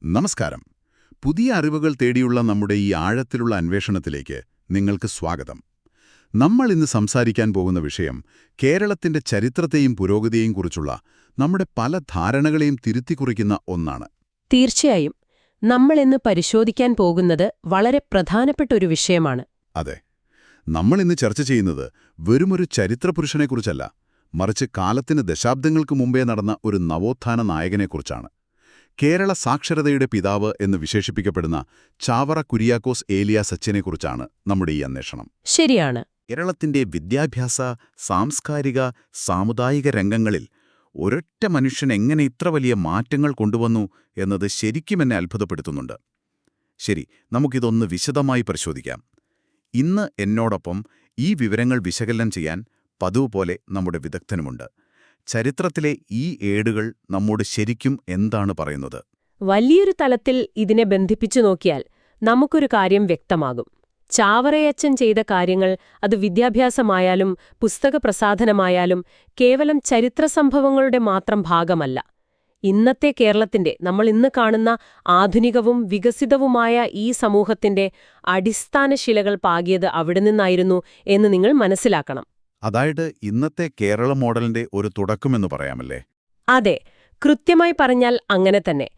നമസ്കാരം. പുതിയ അറിവുകൾ തേടിയുള്ള നമ്മുടെ ഈ ആഴത്തിലുള്ള അന്വേഷണത്തിലേക്ക് നിങ്ങൾക്ക് സ്വാഗതം. നമ്മൾ ഇന്ന് സംസാരിക്കാൻ പോകുന്ന വിഷയം കേരളത്തിന്റെ ചരിത്രത്തെയും പുരോഗതിയെയും കുറിച്ചുള്ള നമ്മുടെ പല ധാരണകളെയും തിരുത്തിക്കുറിക്കുന്ന ഒന്നാണ്. തീർച്ചയായും നമ്മൾ ഇന്ന് പരിശോധിക്കാൻ പോകുന്നത് വളരെ പ്രധാനപ്പെട്ട ഒരു വിഷയമാണ്. അതെ, നമ്മൾ ഇന്ന് ചർച്ച ചെയ്യുന്നത് വെറുമൊരു ചരിത്രപുരുഷനെക്കുറിച്ചല്ല, മറിച്ച് കാലത്തിന് ദശാബ്ദങ്ങൾക്ക് മുമ്പേ നടന്ന ഒരു നവോത്ഥാന നായകനെക്കുറിച്ചാണ്. കേരള സാക്ഷരതയുടെ പിതാവ് എന്ന് വിശേഷിപ്പിക്കപ്പെടുന്ന ചാവറ കുര്യാക്കോസ് ഏലിയ സച്ചിനെക്കുറിച്ചാണ് നമ്മുടെ ഈ അന്വേഷണം. ശരിയാണ്. കേരളത്തിന്റെ വിദ്യാഭ്യാസ, സാംസ്കാരിക, സാമുദായിക രംഗങ്ങളിൽ ഒരൊറ്റ മനുഷ്യൻ എങ്ങനെ ഇത്ര വലിയ മാറ്റങ്ങൾ കൊണ്ടുവന്നു എന്നത് ശരിക്കും എന്നെ അത്ഭുതപ്പെടുത്തുന്നുണ്ട്. ശരി, നമുക്കിതൊന്ന് വിശദമായി പരിശോധിക്കാം. ഇന്ന് എന്നോടൊപ്പം ഈ വിവരങ്ങൾ വിശകലനം ചെയ്യാൻ പതിവ് പോലെ നമ്മുടെ വിദഗ്ധനുമുണ്ട്. ചരിത്രത്തിലെ ഈ ഏടുകൾ നമ്മോട് ശരിക്കും എന്താണ് പറയുന്നത്? വലിയൊരു തലത്തിൽ ഇതിനെ ബന്ധിപ്പിച്ചു നോക്കിയാൽ നമുക്കൊരു കാര്യം വ്യക്തമാകും. ചാവറയച്ചൻ ചെയ്ത കാര്യങ്ങൾ, അത് വിദ്യാഭ്യാസമായാലും പുസ്തക പ്രസാധനമായാലും, കേവലം ചരിത്ര സംഭവങ്ങളുടെ മാത്രം ഭാഗമല്ല. ഇന്നത്തെ കേരളത്തിന്റെ, നമ്മൾ ഇന്ന് കാണുന്ന ആധുനികവും വികസിതവുമായ ഈ സമൂഹത്തിന്റെ അടിസ്ഥാന ശിലകൾ പാകിയത് അവിടെ നിന്നായിരുന്നു എന്ന് നിങ്ങൾ മനസ്സിലാക്കണം. അതായത് ഇന്നത്തെ കേരള മോഡലിന്റെ ഒരു തുടക്കമെന്ന് പറയാമല്ലേ? അതെ, കൃത്യമായി പറഞ്ഞാൽ അങ്ങനെ തന്നെ.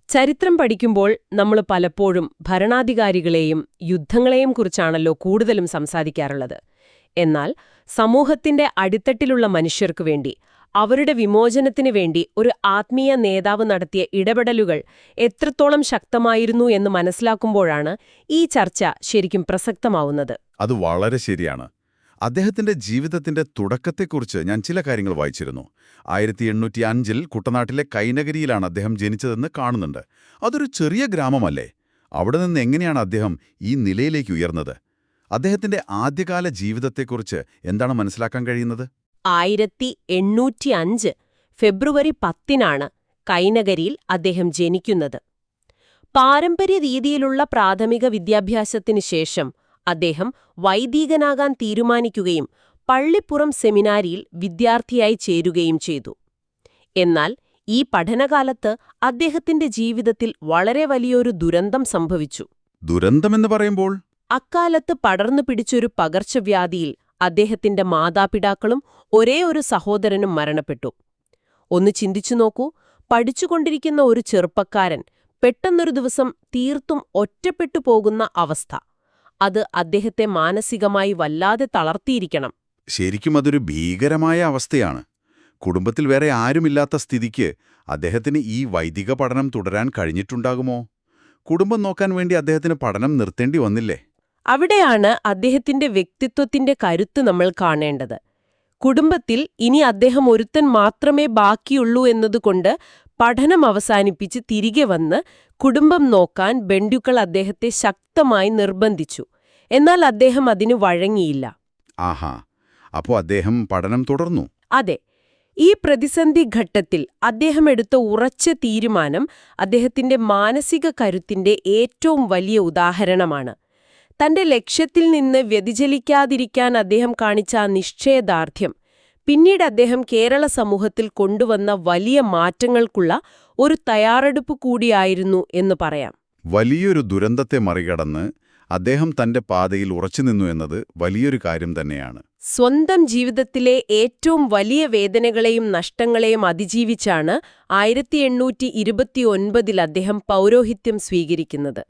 ചരിത്രം പഠിക്കുമ്പോൾ നമ്മൾ പലപ്പോഴും ഭരണാധികാരികളെയും യുദ്ധങ്ങളെയും കുറിച്ചാണല്ലോ കൂടുതലും സംസാരിക്കാറുള്ളത്. എന്നാൽ സമൂഹത്തിന്റെ അടിത്തട്ടിലുള്ള മനുഷ്യർക്കു വേണ്ടി, അവരുടെ വിമോചനത്തിനു വേണ്ടി ഒരു ആത്മീയ നേതാവ് നടത്തിയ ഇടപെടലുകൾ എത്രത്തോളം ശക്തമായിരുന്നു എന്ന് മനസ്സിലാക്കുമ്പോഴാണ് ഈ ചർച്ച ശരിക്കും പ്രസക്തമാവുന്നത്. അത് വളരെ ശരിയാണ്. അദ്ദേഹത്തിന്റെ ജീവിതത്തിന്റെ തുടക്കത്തെക്കുറിച്ച് ഞാൻ ചില കാര്യങ്ങൾ വായിച്ചിരുന്നു. 1805 കുട്ടനാട്ടിലെ കൈനഗരിയിലാണ് അദ്ദേഹം ജനിച്ചതെന്ന് കാണുന്നുണ്ട്. അതൊരു ചെറിയ ഗ്രാമമല്ലേ? അവിടെ നിന്ന് എങ്ങനെയാണ് അദ്ദേഹം ഈ നിലയിലേക്ക് ഉയർന്നത്? അദ്ദേഹത്തിന്റെ ആദ്യകാല ജീവിതത്തെക്കുറിച്ച് എന്താണ് മനസ്സിലാക്കാൻ കഴിയുന്നത്? 1805 ഫെബ്രുവരി 10 കൈനഗരിയിൽ അദ്ദേഹം ജനിക്കുന്നത്. പാരമ്പര്യ രീതിയിലുള്ള പ്രാഥമിക വിദ്യാഭ്യാസത്തിനു ശേഷം അദ്ദേഹം വൈദികനാകാൻ തീരുമാനിക്കുകയും പള്ളിപ്പുറം സെമിനാരിയിൽ വിദ്യാർത്ഥിയായി ചേരുകയും ചെയ്തു. എന്നാൽ ഈ പഠനകാലത്ത് അദ്ദേഹത്തിന്റെ ജീവിതത്തിൽ വളരെ വലിയൊരു ദുരന്തം സംഭവിച്ചു. ദുരന്തമെന്ന് പറയുമ്പോൾ? അക്കാലത്ത് പടർന്നു പിടിച്ചൊരു പകർച്ചവ്യാധിയിൽ അദ്ദേഹത്തിന്റെ മാതാപിതാക്കളും ഒരേ ഒരു സഹോദരനും മരണപ്പെട്ടു. ഒന്ന് ചിന്തിച്ചു നോക്കൂ, പഠിച്ചുകൊണ്ടിരിക്കുന്ന ഒരു ചെറുപ്പക്കാരൻ പെട്ടെന്നൊരു ദിവസം തീർത്തും ഒറ്റപ്പെട്ടു പോകുന്ന അവസ്ഥ. അത് അദ്ദേഹത്തെ മാനസികമായി വല്ലാതെ തളർത്തിയിരിക്കണം. ശരിക്കും അതൊരു ഭീകരമായ അവസ്ഥയാണ്. കുടുംബത്തിൽ വേറെ ആരുമില്ലാത്ത സ്ഥിതിക്ക് അദ്ദേഹത്തിന് ഈ വൈദിക പഠനം തുടരാൻ കഴിഞ്ഞിട്ടുണ്ടാകുമോ? കുടുംബം നോക്കാൻ വേണ്ടി അദ്ദേഹത്തിന് പഠനം നിർത്തേണ്ടി വന്നില്ലേ? അവിടെയാണ് അദ്ദേഹത്തിന്റെ വ്യക്തിത്വത്തിന്റെ കരുത്ത് നമ്മൾ കാണേണ്ടത്. കുടുംബത്തിൽ ഇനി അദ്ദേഹം ഒരുത്തൻ മാത്രമേ ബാക്കിയുള്ളൂ എന്നതുകൊണ്ട് പഠനം അവസാനിപ്പിച്ച് തിരികെ വന്ന് കുടുംബം നോക്കാൻ ബന്ധുക്കൾ അദ്ദേഹത്തെ ശക്തമായി നിർബന്ധിച്ചു. എന്നാൽ അദ്ദേഹം അതിനു വഴങ്ങിയില്ല. ആഹാ, അപ്പോ അദ്ദേഹം പഠനം തുടർന്നു? അതെ. ഈ പ്രതിസന്ധി ഘട്ടത്തിൽ അദ്ദേഹം എടുത്ത ഉറച്ച തീരുമാനം അദ്ദേഹത്തിന്റെ മാനസിക കരുത്തിന്റെ ഏറ്റവും വലിയ ഉദാഹരണമാണ്. തന്റെ ലക്ഷ്യത്തിൽ നിന്ന് വ്യതിചലിക്കാതിരിക്കാൻ അദ്ദേഹം കാണിച്ച ആ നിശ്ചയദാർഢ്യം പിന്നീട് അദ്ദേഹം കേരള സമൂഹത്തിൽ കൊണ്ടുവന്ന വലിയ മാറ്റങ്ങൾക്കുള്ള ഒരു തയ്യാറെടുപ്പ് കൂടിയായിരുന്നു എന്ന് പറയാം. വലിയൊരു ദുരന്തത്തെ മറികടന്ന് അദ്ദേഹം തന്റെ പാതയിൽ ഉറച്ചുനിന്നു എന്നത് വലിയൊരു കാര്യം തന്നെയാണ്. സ്വന്തം ജീവിതത്തിലെ ഏറ്റവും വലിയ വേദനകളെയും നഷ്ടങ്ങളെയും അതിജീവിച്ചാണ് 1829 അദ്ദേഹം പൗരോഹിത്യം സ്വീകരിക്കുന്നത്.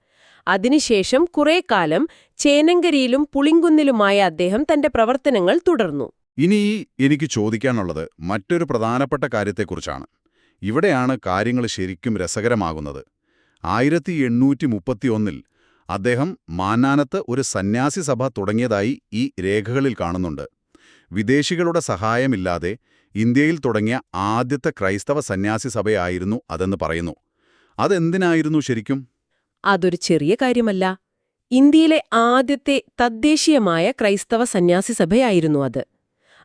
അതിനുശേഷം കുറേ കാലം ചേനങ്കരിയിലും പുളിങ്കുന്നിലുമായ അദ്ദേഹം തന്റെ പ്രവർത്തനങ്ങൾ തുടർന്നു. ഇനി എനിക്ക് ചോദിക്കാനുള്ളത് മറ്റൊരു പ്രധാനപ്പെട്ട കാര്യത്തെക്കുറിച്ചാണ്. ഇവിടെയാണ് കാര്യങ്ങൾ ശരിക്കും രസകരമാകുന്നത്. 1831 അദ്ദേഹം മാന്നാനത്ത് ഒരു സന്യാസി സഭ തുടങ്ങിയതായി ഈ രേഖകളിൽ കാണുന്നുണ്ട്. വിദേശികളുടെ സഹായമില്ലാതെ ഇന്ത്യയിൽ തുടങ്ങിയ ആദ്യത്തെ ക്രൈസ്തവ സന്യാസി സഭയായിരുന്നു അതെന്ന് പറയുന്നു. അതെന്തിനായിരുന്നു ശരിക്കും? അതൊരു ചെറിയ കാര്യമല്ല. ഇന്ത്യയിലെ ആദ്യത്തെ തദ്ദേശീയമായ ക്രൈസ്തവ സന്യാസി സഭയായിരുന്നു അത്.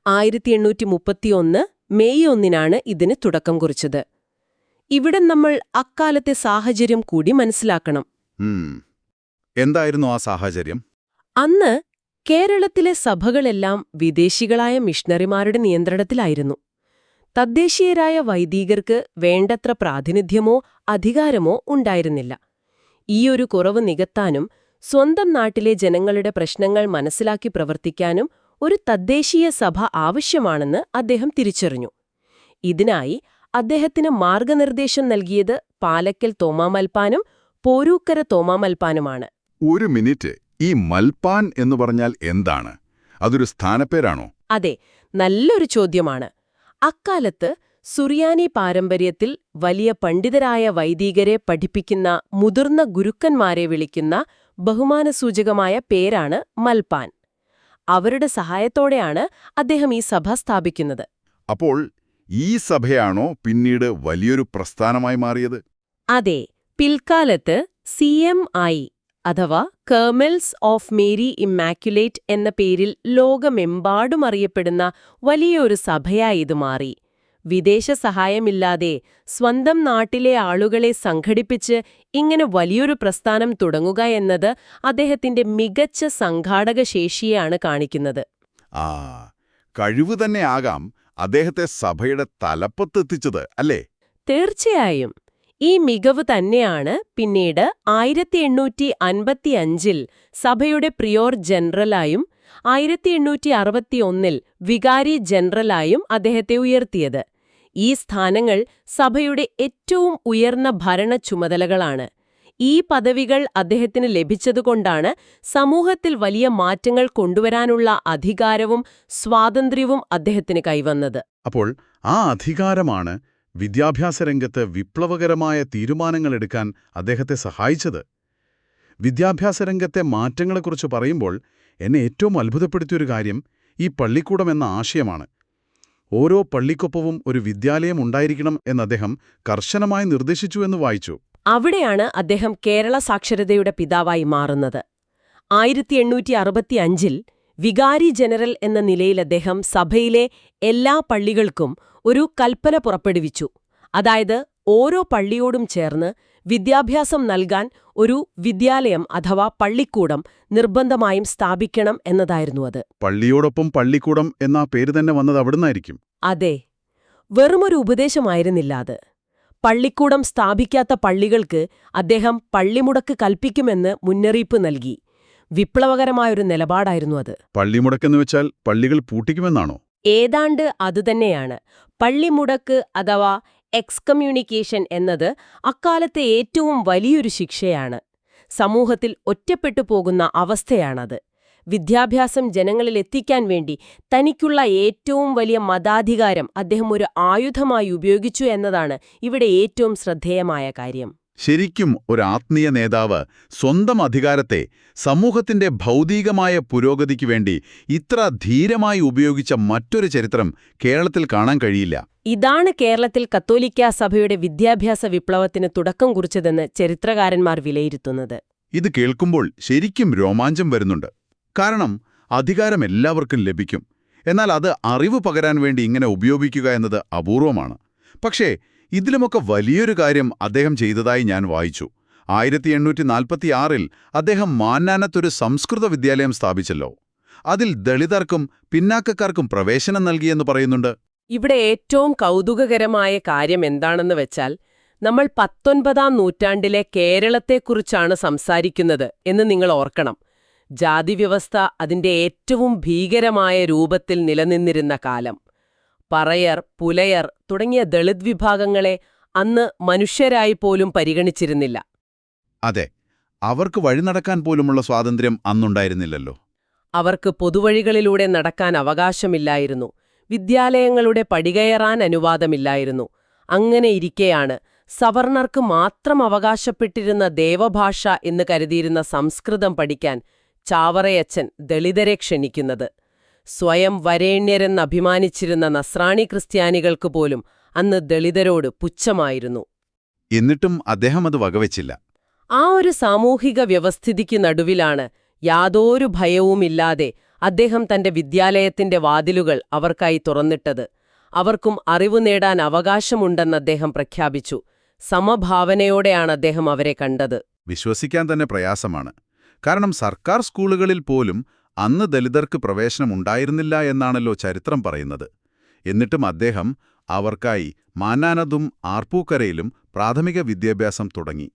1831 മെയ് 1 ഇതിന് തുടക്കം കുറിച്ചത്. ഇവിടെ നമ്മൾ അക്കാലത്തെ സാഹചര്യം കൂടി മനസ്സിലാക്കണം. എന്തായിരുന്നു ആ സാഹചര്യം? അന്ന് കേരളത്തിലെ സഭകളെല്ലാം വിദേശികളായ മിഷണറിമാരുടെ നിയന്ത്രണത്തിലായിരുന്നു. തദ്ദേശീയരായ വൈദികർക്ക് വേണ്ടത്ര പ്രാതിനിധ്യമോ അധികാരമോ ഉണ്ടായിരുന്നില്ല. ഈയൊരു കുറവ് നികത്താനും സ്വന്തം നാട്ടിലെ ജനങ്ങളുടെ പ്രശ്നങ്ങൾ മനസ്സിലാക്കി പ്രവർത്തിക്കാനും ഒരു തദ്ദേശീയ സഭ ആവശ്യമാണെന്ന് അദ്ദേഹം തിരിച്ചറിഞ്ഞു. ഇതിനായി അദ്ദേഹത്തിന് മാർഗനിർദ്ദേശം നൽകിയത് പാലക്കൽ തോമാമൽപ്പാനും പോരൂക്കര തോമാമൽപ്പാനുമാണ്. ഒരു മിനിറ്റ്, ഈ മൽപ്പാൻ എന്ന് പറഞ്ഞാൽ എന്താണ്? അതൊരു സ്ഥാനപ്പേരാണോ? അതെ, നല്ലൊരു ചോദ്യമാണ്. അക്കാലത്ത് സുറിയാനി പാരമ്പര്യത്തിൽ വലിയ പണ്ഡിതരായ വൈദികരെ പഠിപ്പിക്കുന്ന മുതിർന്ന ഗുരുക്കന്മാരെ വിളിക്കുന്ന ബഹുമാനസൂചകമായ പേരാണ് മൽപ്പാൻ. അവരുടെ സഹായത്തോടെയാണ് അദ്ദേഹം ഈ സഭ സ്ഥാപിക്കുന്നത്. അപ്പോൾ ഈ സഭയാണോ പിന്നീട് വലിയൊരു പ്രസ്ഥാനമായി മാറിയത്? അതെ, പിൽക്കാലത്ത് CMI അഥവാ കേർമൽസ് ഓഫ് മേരി ഇമ്മാക്കുലേറ്റ് എന്ന പേരിൽ ലോകമെമ്പാടും അറിയപ്പെടുന്ന വലിയൊരു സഭയായി ഇത് മാറി. വിദേശ സഹായമില്ലാതെ സ്വന്തം നാട്ടിലെ ആളുകളെ സംഘടിപ്പിച്ച് ഇങ്ങനെ വലിയൊരു പ്രസ്ഥാനം തുടങ്ങുക എന്നത് അദ്ദേഹത്തിന്റെ മികച്ച സംഘാടക ശേഷിയെയാണ് കാണിക്കുന്നത്. ആ, കഴിവ് തന്നെ ആകാം അദ്ദേഹത്തെ സഭയുടെ തലപ്പത്തെത്തിച്ചത്, അല്ലേ? തീർച്ചയായും. ഈ മികവ് തന്നെയാണ് പിന്നീട് 1855 സഭയുടെ പ്രിയോർ ജനറലായും 1861 വികാരി ജനറലായും അദ്ദേഹത്തെ ഉയർത്തിയത്. ഈ സ്ഥാനങ്ങൾ സഭയുടെ ഏറ്റവും ഉയർന്ന ഭരണ ചുമതലകളാണ്. ഈ പദവികൾ അദ്ദേഹത്തിന് ലഭിച്ചതുകൊണ്ടാണ് സമൂഹത്തിൽ വലിയ മാറ്റങ്ങൾ കൊണ്ടുവരാനുള്ള അധികാരവും സ്വാതന്ത്ര്യവും അദ്ദേഹത്തിന് കൈവന്നത്. അപ്പോൾ ആ അധികാരമാണ് വിദ്യാഭ്യാസ രംഗത്ത് വിപ്ലവകരമായ തീരുമാനങ്ങളെടുക്കാൻ അദ്ദേഹത്തെ സഹായിച്ചത്. വിദ്യാഭ്യാസ രംഗത്തെ മാറ്റങ്ങളെക്കുറിച്ച് പറയുമ്പോൾ എന്നെ ഏറ്റവും അത്ഭുതപ്പെടുത്തിയൊരു കാര്യം ഈ പള്ളിക്കൂടം എന്ന ആശയമാണ്. ഓരോ പള്ളിക്കൊപ്പവും ഒരു വിദ്യാലയം ഉണ്ടായിരിക്കണം എന്ന് അദ്ദേഹം കർശനമായി നിർദ്ദേശിച്ചു എന്ന് വായിച്ചു. അവിടെയാണ് അദ്ദേഹം കേരള സാക്ഷരതയുടെ പിതാവായി മാറുന്നത്. 1865 വികാരി ജനറൽ എന്ന നിലയിൽ അദ്ദേഹം സഭയിലെ എല്ലാ പള്ളികൾക്കും ഒരു കൽപ്പന പുറപ്പെടുവിച്ചു. അതായത് ഓരോ പള്ളിയോടും ചേർന്ന് വിദ്യാഭ്യാസം നൽകാൻ ഒരു വിദ്യാലയം അഥവാ പള്ളിക്കൂടം നിർബന്ധമായും സ്ഥാപിക്കണം എന്നതായിരുന്നു അത്. പള്ളിയോടൊപ്പം പള്ളിക്കൂടം എന്ന പേര് തന്നെ വന്നത് അവിടുന്നായിരിക്കും. അതെ, വെറുമൊരു ഉപദേശമായിരുന്നില്ല അത്. പള്ളിക്കൂടം സ്ഥാപിക്കാത്ത പള്ളികൾക്ക് അദ്ദേഹം പള്ളിമുടക്ക് കൽപ്പിക്കുമെന്ന് മുന്നറിയിപ്പ് നൽകി. വിപ്ലവകരമായൊരു നിലപാടായിരുന്നു അത്. പള്ളിമുടക്കെന്ന് വെച്ചാൽ പള്ളികൾ പൂട്ടിക്കുമെന്നാണോ? ഏതാണ്ട് അതുതന്നെയാണ്. പള്ളിമുടക്ക് അഥവാ എക്സ്കമ്മ്യൂണിക്കേഷൻ എന്നത് അക്കാലത്തെ ഏറ്റവും വലിയൊരു ശിക്ഷയാണ്. സമൂഹത്തിൽ ഒറ്റപ്പെട്ടു പോകുന്ന അവസ്ഥയാണത്. വിദ്യാഭ്യാസം ജനങ്ങളിൽ എത്തിക്കാൻ വേണ്ടി തനിക്കുള്ള ഏറ്റവും വലിയ മതാധികാരം അദ്ദേഹം ഒരു ആയുധമായി ഉപയോഗിച്ചു എന്നതാണ് ഇവിടെ ഏറ്റവും ശ്രദ്ധേയമായ കാര്യം. ശരിക്കും ഒരു ആത്മീയ നേതാവ് സ്വന്തം അധികാരത്തെ സമൂഹത്തിന്റെ ഭൗതികമായ പുരോഗതിക്ക് വേണ്ടി ഇത്ര ധീരമായി ഉപയോഗിച്ച മറ്റൊരു ചരിത്രം കേരളത്തിൽ കാണാൻ കഴിയില്ല. ഇതാണ് കേരളത്തിൽ കത്തോലിക്കാ സഭയുടെ വിദ്യാഭ്യാസ വിപ്ലവത്തിന് തുടക്കം കുറിച്ചതെന്ന് ചരിത്രകാരന്മാർ വിലയിരുത്തുന്നത്. ഇത് കേൾക്കുമ്പോൾ ശരിക്കും രോമാഞ്ചം വരുന്നുണ്ട്. കാരണം അധികാരം എല്ലാവർക്കും ലഭിക്കും. എന്നാൽ അത് അറിവ് പകരാൻ വേണ്ടി ഇങ്ങനെ ഉപയോഗിക്കുക എന്നത് അപൂർവമാണ്. പക്ഷേ ഇതിലുമൊക്കെ വലിയൊരു കാര്യം അദ്ദേഹം ചെയ്തതായി ഞാൻ വായിച്ചു. 1846 അദ്ദേഹം മാന്നാനത്തൊരു സംസ്കൃത വിദ്യാലയം സ്ഥാപിച്ചല്ലോ. അതിൽ ദളിതർക്കും പിന്നാക്കക്കാർക്കും പ്രവേശനം നൽകിയെന്ന് പറയുന്നുണ്ട്. ഇവിടെ ഏറ്റവും കൗതുകകരമായ കാര്യം എന്താണെന്ന് വെച്ചാൽ, നമ്മൾ 19-ാം നൂറ്റാണ്ടിലെ കേരളത്തെക്കുറിച്ചാണ് സംസാരിക്കുന്നത് എന്ന് നിങ്ങൾ ഓർക്കണം. ജാതിവ്യവസ്ഥ അതിന്റെ ഏറ്റവും ഭീകരമായ രൂപത്തിൽ നിലനിന്നിരുന്ന കാലം. പറയർ, പുലയർ തുടങ്ങിയ ദളിത് വിഭാഗങ്ങളെ അന്ന് മനുഷ്യരായി പോലും പരിഗണിച്ചിരുന്നില്ല. അതെ, അവർക്ക് വഴി നടക്കാൻ പോലുമുള്ള സ്വാതന്ത്ര്യം അന്നുണ്ടായിരുന്നില്ലല്ലോ. അവർക്ക് പൊതുവഴികളിലൂടെ നടക്കാൻ അവകാശമില്ലായിരുന്നു. വിദ്യാലയങ്ങളുടെ പടികയറാൻ അനുവാദമില്ലായിരുന്നു. അങ്ങനെയിരിക്കെയാണ് സവർണർക്ക് മാത്രം അവകാശപ്പെട്ടിരുന്ന ദേവഭാഷ എന്ന് കരുതിയിരുന്ന സംസ്കൃതം പഠിക്കാൻ ചാവറയച്ചൻ ദളിതരെ ക്ഷണിക്കുന്നത്. സ്വയം വരേണ്യരെന്നഭിമാനിച്ചിരുന്ന നസ്രാണി ക്രിസ്ത്യാനികൾക്ക് പോലും അന്ന് ദളിതരോട് പുച്ഛമായിരുന്നു. എന്നിട്ടും അദ്ദേഹം അത് വകവെച്ചില്ല. ആ ഒരു സാമൂഹിക വ്യവസ്ഥിതിക്ക് നടുവിലാണ് യാതൊരു ഭയവുമില്ലാതെ അദ്ദേഹം തന്റെ വിദ്യാലയത്തിന്റെ വാതിലുകൾ അവർക്കായി തുറന്നിട്ടത്. അവർക്കും അറിവ് നേടാൻ അവകാശമുണ്ടെന്ന് അദ്ദേഹം പ്രഖ്യാപിച്ചു. സമഭാവനയോടെയാണ് അദ്ദേഹം അവരെ കണ്ടത്. വിശ്വസിക്കാൻ തന്നെ പ്രയാസമാണ്. കാരണം സർക്കാർ സ്കൂളുകളിൽ പോലും അന്ന് ദലിതർക്ക് പ്രവേശനമുണ്ടായിരുന്നില്ല എന്നാണല്ലോ ചരിത്രം പറയുന്നത്. എന്നിട്ടും അദ്ദേഹം അവർക്കായി മാന്നാനത്തും ആർപ്പൂക്കരയിലും പ്രാഥമിക വിദ്യാഭ്യാസം തുടങ്ങി.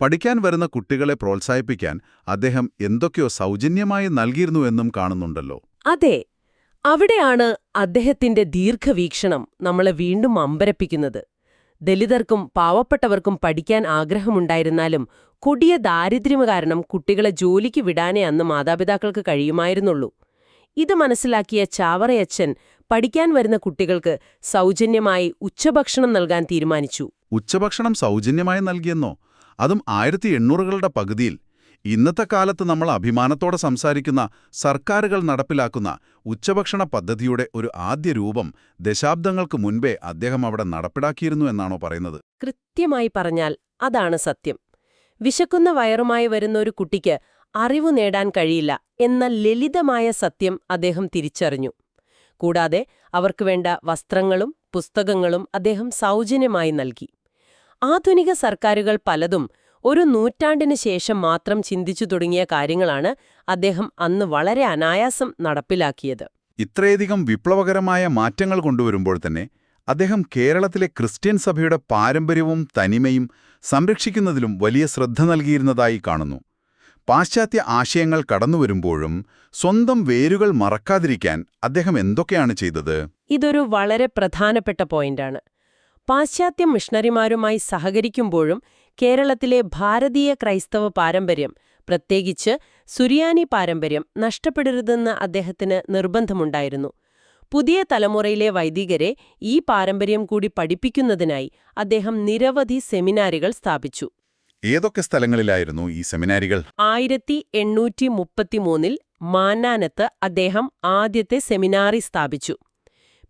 പഠിക്കാൻ വരുന്ന കുട്ടികളെ പ്രോത്സാഹിപ്പിക്കാൻ അദ്ദേഹം എന്തൊക്കെയോ സൗജന്യമായി നൽകിയിരുന്നുവെന്നും കാണുന്നുണ്ടല്ലോ. അതെ, അവിടെയാണ് അദ്ദേഹത്തിന്റെ ദീർഘവീക്ഷണം നമ്മളെ വീണ്ടും അമ്പരപ്പിക്കുന്നത്. ദലിതർക്കും പാവപ്പെട്ടവർക്കും പഠിക്കാൻ ആഗ്രഹമുണ്ടായിരുന്നാലും കൊടിയ ദാരിദ്ര്യം കാരണം കുട്ടികളെ ജോലിക്ക് വിടാനേ അന്ന് മാതാപിതാക്കൾക്ക് കഴിയുമായിരുന്നുള്ളൂ. ഇത് മനസ്സിലാക്കിയ ചാവറയച്ചൻ പഠിക്കാൻ വരുന്ന കുട്ടികൾക്ക് സൗജന്യമായി ഉച്ചഭക്ഷണം നൽകാൻ തീരുമാനിച്ചു. ഉച്ചഭക്ഷണം സൗജന്യമായി നൽകിയെന്നോ? അതും 1800കളുടെ പകുതിയിൽ. ഇന്നത്തെ കാലത്ത് നമ്മൾ അഭിമാനത്തോടെ സംസാരിക്കുന്ന സർക്കാരുകൾ നടപ്പിലാക്കുന്ന ഉച്ചഭക്ഷണ പദ്ധതിയുടെ ഒരു ആദ്യ രൂപം ദശാബ്ദങ്ങൾക്ക് മുൻപേ അദ്ദേഹം അവിടെ നടപ്പിലാക്കിയിരുന്നു എന്നാണോ പറയുന്നത്? കൃത്യമായി പറഞ്ഞാൽ അതാണ് സത്യം. വിശക്കുന്ന വയറുമായി വരുന്ന ഒരു കുട്ടിക്ക് അറിവു നേടാൻ കഴിയില്ല എന്ന ലളിതമായ സത്യം അദ്ദേഹം തിരിച്ചറിഞ്ഞു. കൂടാതെ അവർക്ക് വേണ്ട വസ്ത്രങ്ങളും പുസ്തകങ്ങളും അദ്ദേഹം സൗജന്യമായി നൽകി. ആധുനിക സർക്കാരുകൾ പലതും ഒരു നൂറ്റാണ്ടിന് ശേഷം മാത്രം ചിന്തിച്ചു തുടങ്ങിയ കാര്യങ്ങളാണ് അദ്ദേഹം അന്ന് വളരെ അനായാസം നടപ്പിലാക്കിയത്. ഇത്രയധികം വിപ്ലവകരമായ മാറ്റങ്ങൾ കൊണ്ടുവരുമ്പോൾ തന്നെ അദ്ദേഹം കേരളത്തിലെ ക്രിസ്ത്യൻ സഭയുടെ പാരമ്പര്യവും തനിമയും സംരക്ഷിക്കുന്നതിലും വലിയ ശ്രദ്ധ നൽകിയിരുന്നതായി കാണുന്നു. പാശ്ചാത്യ ആശയങ്ങൾ കടന്നുവരുമ്പോഴും സ്വന്തം വേരുകൾ മറക്കാതിരിക്കാൻ അദ്ദേഹം എന്തൊക്കെയാണ് ചെയ്തത്? ഇതൊരു വളരെ പ്രധാനപ്പെട്ട പോയിന്റാണ്. പാശ്ചാത്യ മിഷണറിമാരുമായി സഹകരിക്കുമ്പോഴും കേരളത്തിലെ ഭാരതീയ ക്രൈസ്തവ പാരമ്പര്യം, പ്രത്യേകിച്ച് സുറിയാനി പാരമ്പര്യം നഷ്ടപ്പെടരുതെന്ന് അദ്ദേഹത്തിന് നിർബന്ധമുണ്ടായിരുന്നു. പുതിയ തലമുറയിലെ വൈദികരെ ഈ പാരമ്പര്യം കൂടി പഠിപ്പിക്കുന്നതിനായി അദ്ദേഹം നിരവധി സെമിനാരികൾ സ്ഥാപിച്ചു. ഏതൊക്കെ സ്ഥലങ്ങളിലായിരുന്നു ഈ സെമിനാരികൾ? 1833 മാന്നാനത്ത് അദ്ദേഹം ആദ്യത്തെ സെമിനാറി സ്ഥാപിച്ചു.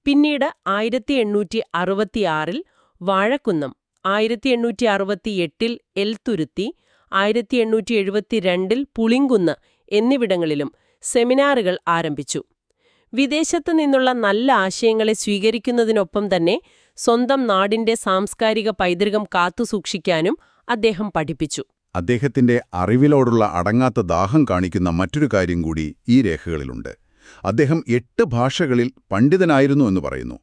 പിന്നീട് 1866 വാഴക്കുന്നം, 1868 എൽത്തുരുത്തി, 1872 പുളിങ്കുന്ന് എന്നിവിടങ്ങളിലും സെമിനാറുകൾ ആരംഭിച്ചു. വിദേശത്തു നിന്നുള്ള നല്ല ആശയങ്ങളെ സ്വീകരിക്കുന്നതിനൊപ്പം തന്നെ സ്വന്തം നാടിന്റെ സാംസ്കാരിക പൈതൃകം കാത്തുസൂക്ഷിക്കാനും അദ്ദേഹം പഠിപ്പിച്ചു. അദ്ദേഹത്തിന്റെ അറിവിലോടുള്ള അടങ്ങാത്ത ദാഹം കാണിക്കുന്ന മറ്റൊരു കാര്യം കൂടി ഈ രേഖകളിലുണ്ട്. അദ്ദേഹം 8 ഭാഷകളിൽ പണ്ഡിതനായിരുന്നു എന്ന് പറയുന്നു.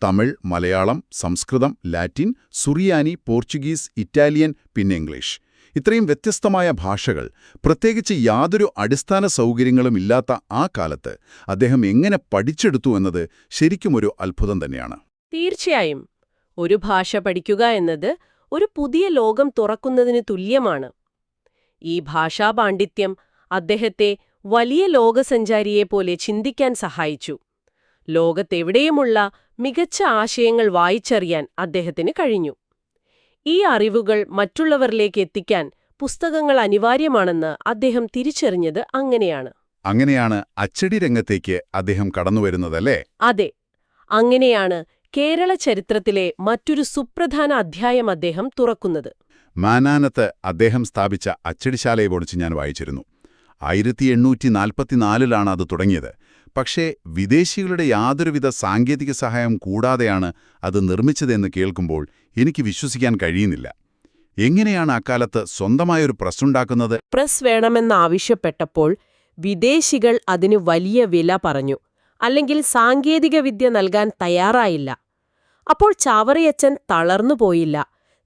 തമിഴ്, മലയാളം, സംസ്കൃതം, ലാറ്റിൻ, സുറിയാനി, പോർച്ചുഗീസ്, ഇറ്റാലിയൻ, പിന്നെ ഇംഗ്ലീഷ്. ഇത്രയും വ്യത്യസ്തമായ ഭാഷകൾ, പ്രത്യേകിച്ച് യാതൊരു അടിസ്ഥാന സൗകര്യങ്ങളും ഇല്ലാത്ത ആ കാലത്ത് അദ്ദേഹം എങ്ങനെ പഠിച്ചെടുത്തു എന്നത് ശരിക്കും ഒരു അത്ഭുതം തന്നെയാണ്. തീർച്ചയായും ഒരു ഭാഷ പഠിക്കുക എന്നത് ഒരു പുതിയ ലോകം തുറക്കുന്നതിന് തുല്യമാണ്. ഈ ഭാഷാപാണ്ഡിത്യം അദ്ദേഹത്തെ വലിയ ലോകസഞ്ചാരിയെപ്പോലെ ചിന്തിക്കാൻ സഹായിച്ചു. ലോകത്തെവിടെയുമുള്ള മികച്ച ആശയങ്ങൾ വായിച്ചറിയാൻ അദ്ദേഹത്തിന് കഴിഞ്ഞു. ഈ അറിവുകൾ മറ്റുള്ളവരിലേക്ക് എത്തിക്കാൻ പുസ്തകങ്ങൾ അനിവാര്യമാണെന്ന് അദ്ദേഹം തിരിച്ചറിഞ്ഞത് അങ്ങനെയാണ്. അങ്ങനെയാണ് അച്ചടി രംഗത്തേക്ക് അദ്ദേഹം കടന്നുവരുന്നതല്ലേ? അതെ, അങ്ങനെയാണ് കേരള ചരിത്രത്തിലെ മറ്റൊരു സുപ്രധാന അധ്യായം അദ്ദേഹം തുറക്കുന്നത്. മാന്നാനത്ത് അദ്ദേഹം സ്ഥാപിച്ച അച്ചടിശാലയെക്കുറിച്ച് ഞാൻ വായിച്ചിരുന്നു. 1844 അത് തുടങ്ങിയത്. പക്ഷേ വിദേശികളുടെ യാതൊരുവിധ സാങ്കേതിക സഹായം കൂടാതെയാണ് അത് നിർമ്മിച്ചതെന്ന് കേൾക്കുമ്പോൾ എനിക്ക് വിശ്വസിക്കാൻ കഴിയുന്നില്ല. എങ്ങനെയാണ് അക്കാലത്ത് സ്വന്തമായൊരു പ്രസ്സുണ്ടാക്കുന്നത്? പ്രസ് വേണമെന്നാവശ്യപ്പെട്ടപ്പോൾ വിദേശികൾ അതിന് വലിയ വില പറഞ്ഞു, അല്ലെങ്കിൽ സാങ്കേതികവിദ്യ നൽകാൻ തയ്യാറായില്ല. അപ്പോൾ ചാവറയച്ചൻ തളർന്നുപോയില്ല.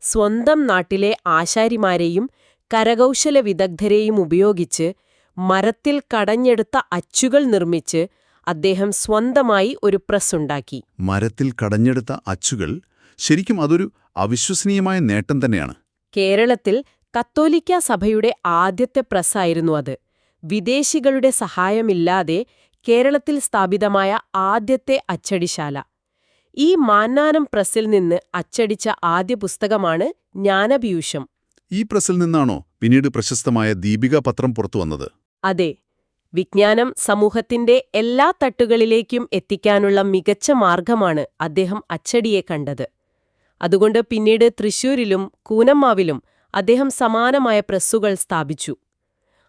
സ്വന്തം നാട്ടിലെ ആശാരിമാരെയും കരകൗശല വിദഗ്ധരെയും ഉപയോഗിച്ച് മരത്തിൽ കടഞ്ഞെടുത്ത അച്ചുകൾ നിർമ്മിച്ച് അദ്ദേഹം സ്വന്തമായി ഒരു പ്രസ്സുണ്ടാക്കി. മരത്തിൽ കടഞ്ഞെടുത്ത അച്ചുകൾ? ശരിക്കും അതൊരു അവിശ്വസനീയമായ നേട്ടം തന്നെയാണ്. കേരളത്തിൽ കത്തോലിക്കാ സഭയുടെ ആദ്യത്തെ പ്രസ്സായിരുന്നു അത്. വിദേശികളുടെ സഹായമില്ലാതെ കേരളത്തിൽ സ്ഥാപിതമായ ആദ്യത്തെ അച്ചടിശാല. ഈ മാന്നാനം പ്രസ്സിൽ നിന്ന് അച്ചടിച്ച ആദ്യ പുസ്തകമാണ് ജ്ഞാനപീയൂഷം. ഈ പ്രസ്സിൽ നിന്നാണോ പിന്നീട് പ്രശസ്തമായ ദീപിക പത്രം പുറത്തുവന്നത്? അതെ, വിജ്ഞാനം സമൂഹത്തിന്റെ എല്ലാ തട്ടുകളിലേക്കും എത്തിക്കാനുള്ള മികച്ച മാർഗമാണ് അദ്ദേഹം അച്ചടിയെ കണ്ടത്. അതുകൊണ്ട് പിന്നീട് തൃശൂരിലും കൂനമ്മാവിലും അദ്ദേഹം സമാനമായ പ്രസ്സുകൾ സ്ഥാപിച്ചു.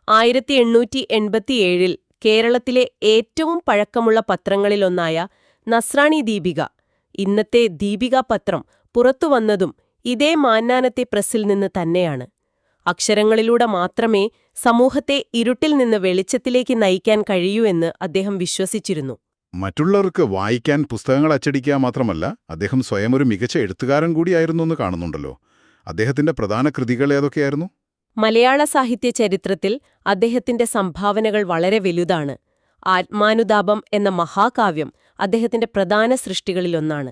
1887 കേരളത്തിലെ ഏറ്റവും പഴക്കമുള്ള പത്രങ്ങളിലൊന്നായ നസ്രാണി ദീപിക, ഇന്നത്തെ ദീപിക പത്രം, പുറത്തുവന്നതും ഇതേ മാന്നാനത്തെ പ്രസ്സിൽ നിന്ന് തന്നെയാണ്. അക്ഷരങ്ങളിലൂടെ മാത്രമേ സമൂഹത്തെ ഇരുട്ടിൽ നിന്ന് വെളിച്ചത്തിലേക്ക് നയിക്കാൻ കഴിയൂ എന്ന് അദ്ദേഹം വിശ്വസിച്ചിരുന്നു. മറ്റുള്ളവർക്ക് വായിക്കാൻ പുസ്തകങ്ങൾ അച്ചടിക്കുക മാത്രമല്ല, അദ്ദേഹം സ്വയം ഒരു മികച്ച എഴുത്തുകാരൻ കൂടിയായിരുന്നു എന്ന് കാണുന്നുണ്ടല്ലോ. അദ്ദേഹത്തിന്റെ പ്രധാന കൃതികൾ ഏതൊക്കെയായിരുന്നു? മലയാള സാഹിത്യ ചരിത്രത്തിൽ അദ്ദേഹത്തിന്റെ സംഭാവനകൾ വളരെ വലുതാണ്. ആത്മാനുതാപം എന്ന മഹാകാവ്യം അദ്ദേഹത്തിന്റെ പ്രധാന സൃഷ്ടികളിലൊന്നാണ്.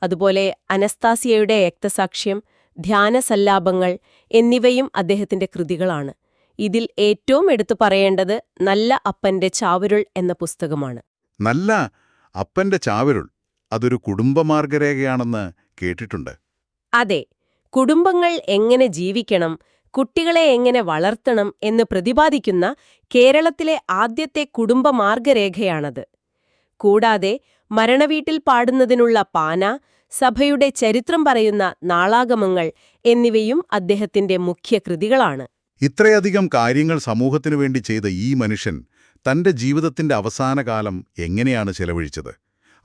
അതുപോലെ അനസ്താസിയയുടെ രക്തസാക്ഷ്യം, ധ്യാനസല്ലാപങ്ങൾ എന്നിവയും അദ്ദേഹത്തിന്റെ കൃതികളാണ്. ഇതിൽ ഏറ്റവും എടുത്തു പറയേണ്ടത് നല്ല അപ്പന്റെ ചാവുരുൾ എന്ന പുസ്തകമാണ്. നല്ല അപ്പന്റെ ചാവിരുൾ അതൊരു കുടുംബമാർഗരേഖയാണെന്ന് കേട്ടിട്ടുണ്ട്. അതെ, കുടുംബങ്ങൾ എങ്ങനെ ജീവിക്കണം, കുട്ടികളെ എങ്ങനെ വളർത്തണം എന്ന് പ്രതിപാദിക്കുന്ന കേരളത്തിലെ ആദ്യത്തെ കുടുംബമാർഗരേഖയാണത്. കൂടാതെ മരണവീട്ടിൽ പാടുന്നതിനുള്ള പാന, സഭയുടെ ചരിത്രം പറയുന്ന നാളാഗമങ്ങൾ എന്നിവയും അദ്ദേഹത്തിന്റെ മുഖ്യ കൃതികളാണ്. ഇത്രയധികം കാര്യങ്ങൾ സമൂഹത്തിനു വേണ്ടി ചെയ്ത ഈ മനുഷ്യൻ തന്റെ ജീവിതത്തിന്റെ അവസാനകാലം എങ്ങനെയാണ് ചെലവഴിച്ചത്?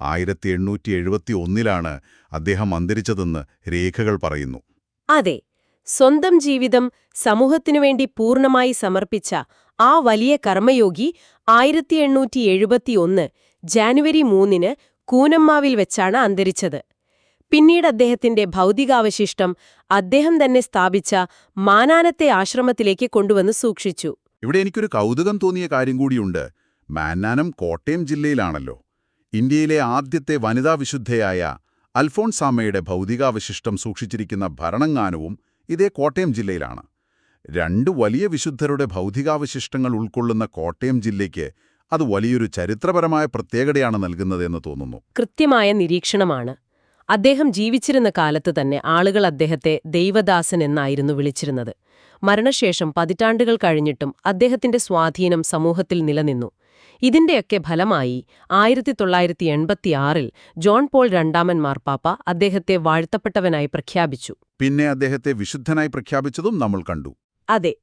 1871 അദ്ദേഹം അന്തരിച്ചതെന്ന് രേഖകൾ പറയുന്നു. അതെ, സ്വന്തം ജീവിതം സമൂഹത്തിനുവേണ്ടി പൂർണ്ണമായി സമർപ്പിച്ച ആ വലിയ കർമ്മയോഗി 1871 ജാനുവരി 3 കൂനമ്മാവിൽ വെച്ചാണ് അന്തരിച്ചത്. പിന്നീട് അദ്ദേഹത്തിന്റെ ഭൗതികാവശിഷ്ടം അദ്ദേഹം തന്നെ സ്ഥാപിച്ച മാനാനത്തെ ആശ്രമത്തിലേക്ക് കൊണ്ടുവന്ന് സൂക്ഷിച്ചു. ഇവിടെ എനിക്കൊരു കൗതുകം തോന്നിയ കാര്യം കൂടിയുണ്ട്. മാന്നാനം കോട്ടയം ജില്ലയിലാണല്ലോ. ഇന്ത്യയിലെ ആദ്യത്തെ വനിതാ വിശുദ്ധയായ അൽഫോൺസാമ്മയുടെ ഭൗതികാവശിഷ്ടം സൂക്ഷിച്ചിരിക്കുന്ന ഭരണങ്ങാനവും ഇതേ കോട്ടയം ജില്ലയിലാണ്. 2 വലിയ വിശുദ്ധരുടെ ഭൗതികാവശിഷ്ടങ്ങൾ ഉൾക്കൊള്ളുന്ന കോട്ടയം ജില്ലയ്ക്ക് അത് വലിയൊരു ചരിത്രപരമായ പ്രത്യേകതയാണ് നൽകുന്നതെന്ന് തോന്നുന്നു. കൃത്യമായ നിരീക്ഷണമാണ്. അദ്ദേഹം ജീവിച്ചിരുന്ന കാലത്ത് തന്നെ ആളുകൾ അദ്ദേഹത്തെ ദൈവദാസൻ എന്നായിരുന്നു വിളിച്ചിരുന്നത്. മരണശേഷം പതിറ്റാണ്ടുകൾ കഴിഞ്ഞിട്ടും അദ്ദേഹത്തിന്റെ സ്വാധീനം സമൂഹത്തിൽ നിലനിന്നു. ഇതിന്റെയൊക്കെ ഫലമായി 1986 ജോൺ പോൾ രണ്ടാമൻ മാർപ്പാപ്പ അദ്ദേഹത്തെ വാഴ്ത്തപ്പെട്ടവനായി പ്രഖ്യാപിച്ചു. പിന്നെ അദ്ദേഹത്തെ വിശുദ്ധനായി പ്രഖ്യാപിച്ചതും നമ്മൾ കണ്ടു. അതെ,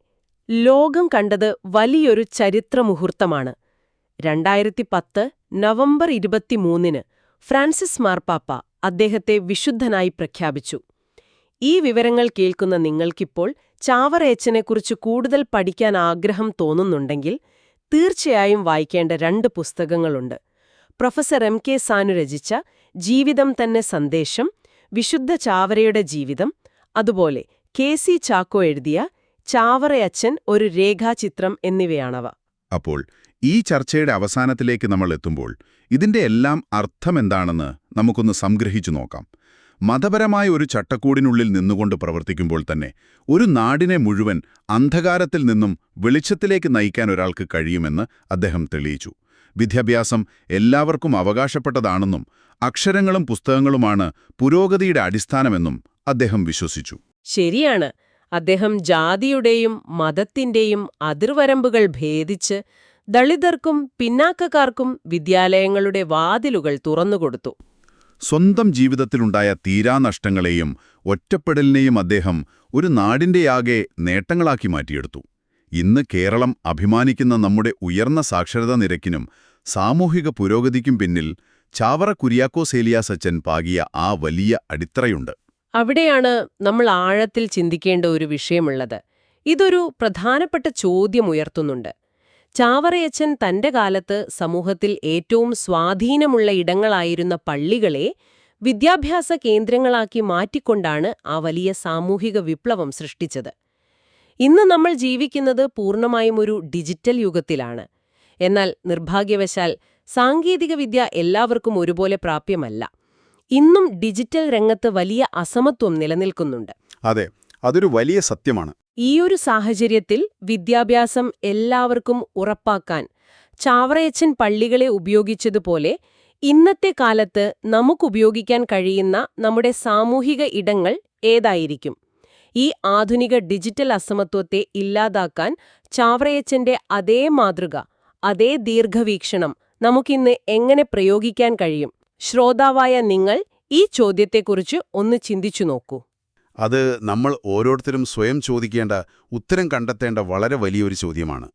ലോകം കണ്ടത് വലിയൊരു ചരിത്രമുഹൂർത്തമാണ്. 2010 നവംബർ 23 ഫ്രാൻസിസ് മാർപ്പാപ്പ അദ്ദേഹത്തെ വിശുദ്ധനായി പ്രഖ്യാപിച്ചു. ഈ വിവരങ്ങൾ കേൾക്കുന്ന നിങ്ങൾക്കിപ്പോൾ ചാവറയച്ചനെക്കുറിച്ച് കൂടുതൽ പഠിക്കാൻ ആഗ്രഹം തോന്നുന്നുണ്ടെങ്കിൽ തീർച്ചയായും വായിക്കേണ്ട 2 പുസ്തകങ്ങളുണ്ട്. പ്രൊഫസർ MK സാനു രചിച്ച ജീവിതം തന്നെ സന്ദേശം, വിശുദ്ധ ചാവറയുടെ ജീവിതം, അതുപോലെ KC ചാക്കോ എഴുതിയ ചാവറയച്ചൻ ഒരു രേഖാചിത്രം എന്നിവയാണവ. അപ്പോൾ ഈ ചർച്ചയുടെ അവസാനത്തിലേക്ക് നമ്മൾ എത്തുമ്പോൾ ഇതിന്റെ എല്ലാം അർത്ഥമെന്താണെന്ന് നമുക്കൊന്ന് സംഗ്രഹിച്ചു നോക്കാം. മതപരമായ ഒരു ചട്ടക്കൂടിനുള്ളിൽ നിന്നുകൊണ്ട് പ്രവർത്തിക്കുമ്പോൾ തന്നെ ഒരു നാടിനെ മുഴുവൻ അന്ധകാരത്തിൽ നിന്നും വെളിച്ചത്തിലേക്ക് നയിക്കാൻ ഒരാൾക്ക് കഴിയുമെന്ന് അദ്ദേഹം തെളിയിച്ചു. വിദ്യാഭ്യാസം എല്ലാവർക്കും അവകാശപ്പെട്ടതാണെന്നും അക്ഷരങ്ങളും പുസ്തകങ്ങളുമാണ് പുരോഗതിയുടെ അടിസ്ഥാനമെന്നും അദ്ദേഹം വിശ്വസിച്ചു. ശരിയാണ്. അദ്ദേഹം ജാതിയുടെയും മതത്തിന്റെയും അതിർവരമ്പുകൾ ഭേദിച്ച് ദളിതർക്കും പിന്നാക്കക്കാർക്കും വിദ്യാലയങ്ങളുടെ വാതിലുകൾ തുറന്നുകൊടുത്തു. സ്വന്തം ജീവിതത്തിലുണ്ടായ തീരാനഷ്ടങ്ങളെയും ഒറ്റപ്പെടലിനെയും അദ്ദേഹം ഒരു നാടിന്റെയാകെ നേട്ടങ്ങളാക്കി മാറ്റിയെടുത്തു. ഇന്ന് കേരളം അഭിമാനിക്കുന്ന നമ്മുടെ ഉയർന്ന സാക്ഷരതാ നിരക്കിനും സാമൂഹിക പുരോഗതിക്കും പിന്നിൽ ചാവറ കുര്യാക്കോസ് ഏലിയാസ് അച്ചൻ പാകിയ ആ വലിയ അടിത്തറയുണ്ട്. അവിടെയാണ് നമ്മൾ ആഴത്തിൽ ചിന്തിക്കേണ്ട ഒരു വിഷയമുള്ളത്. ഇതൊരു പ്രധാനപ്പെട്ട ചോദ്യം ഉയർത്തുന്നുണ്ട്. ചാവറയച്ചൻ തന്റെ കാലത്ത് സമൂഹത്തിൽ ഏറ്റവും സ്വാധീനമുള്ള ഇടങ്ങളായിരുന്ന പള്ളികളെ വിദ്യാഭ്യാസ കേന്ദ്രങ്ങളാക്കി മാറ്റിക്കൊണ്ടാണ് ആ വലിയ സാമൂഹിക വിപ്ലവം സൃഷ്ടിച്ചത്. ഇന്ന് നമ്മൾ ജീവിക്കുന്നത് പൂർണ്ണമായും ഒരു ഡിജിറ്റൽ യുഗത്തിലാണ്. എന്നാൽ നിർഭാഗ്യവശാൽ സാങ്കേതികവിദ്യ എല്ലാവർക്കും ഒരുപോലെ പ്രാപ്യമല്ല. ഇന്നും ഡിജിറ്റൽ രംഗത്ത് വലിയ അസമത്വം നിലനിൽക്കുന്നുണ്ട്. അതെ, അതൊരു വലിയ സത്യമാണ്. ഈയൊരു സാഹചര്യത്തിൽ വിദ്യാഭ്യാസം എല്ലാവർക്കും ഉറപ്പാക്കാൻ ചാവറയച്ചൻ പള്ളികളെ ഉപയോഗിച്ചതുപോലെ ഇന്നത്തെ കാലത്ത് നമുക്കുപയോഗിക്കാൻ കഴിയുന്ന നമ്മുടെ സാമൂഹിക ഇടങ്ങൾ ഏതായിരിക്കും? ഈ ആധുനിക ഡിജിറ്റൽ അസമത്വത്തെ ഇല്ലാതാക്കാൻ ചാവറയച്ചന്റെ അതേ മാതൃക, അതേ ദീർഘവീക്ഷണം നമുക്കിന്ന് എങ്ങനെ പ്രയോഗിക്കാൻ കഴിയും? ശ്രോതാവായ നിങ്ങൾ ഈ ചോദ്യത്തെക്കുറിച്ച് ഒന്ന് ചിന്തിച്ചു നോക്കൂ. അത് നമ്മൾ ഓരോരുത്തരും സ്വയം ചോദിക്കേണ്ട, ഉത്തരം കണ്ടെത്തേണ്ട വളരെ വലിയൊരു ചോദ്യമാണ്.